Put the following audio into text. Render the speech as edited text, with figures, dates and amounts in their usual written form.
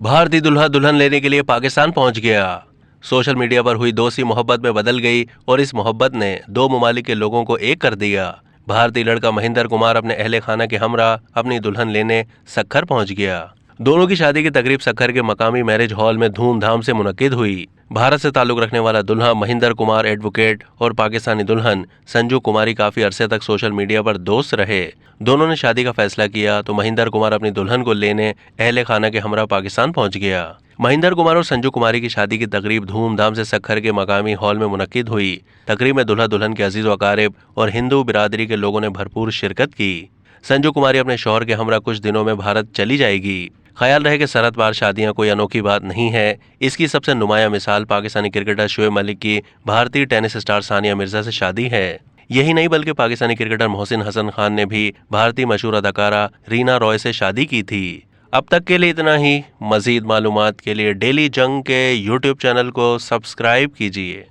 भारतीय दूल्हा दुल्हन लेने के लिए पाकिस्तान पहुंच गया। सोशल मीडिया पर हुई दोस्ती मोहब्बत में बदल गई और इस मोहब्बत ने दो ममालिक के लोगों को एक कर दिया। भारतीय लड़का महिंदर कुमार अपने अहले खाना के हमरा अपनी दुल्हन लेने सक्खर पहुंच गया। दोनों की शादी की तकरीब सक्खर के मकामी मैरिज हॉल में धूमधाम से मुनक्किद हुई। भारत से ताल्लुक रखने वाला दुल्हा महिंदर कुमार एडवोकेट और पाकिस्तानी दुल्हन संजू कुमारी काफी अरसे तक सोशल मीडिया पर दोस्त रहे। दोनों ने शादी का फैसला किया तो महिंदर कुमार अपनी दुल्हन को लेने अहले खाना के हमरा पाकिस्तान पहुंच गया। महिंदर कुमार और संजू कुमारी की शादी की तकरीब धूमधाम से सक्खर के मकामी हॉल में मुनक्किद हुई। तकरीब में दुल्हा दुल्हन के अजीज व अकारिब और हिंदू बिरादरी के लोगों ने भरपूर शिरकत की। संजू कुमारी अपने शौहर के हमरा कुछ दिनों में भारत चली जाएगी। ख्याल रहे कि सरहद पार शादियां कोई अनोखी बात नहीं है। इसकी सबसे नुमाया मिसाल पाकिस्तानी क्रिकेटर शोएब मलिक की भारतीय टेनिस स्टार सानिया मिर्जा से शादी है। यही नहीं बल्कि पाकिस्तानी क्रिकेटर मोहसिन हसन खान ने भी भारतीय मशहूर अदाकारा रीना रॉय से शादी की थी। अब तक के लिए इतना ही। मजीद मालूमात के लिए डेली जंग के यूट्यूब चैनल को सब्सक्राइब कीजिए।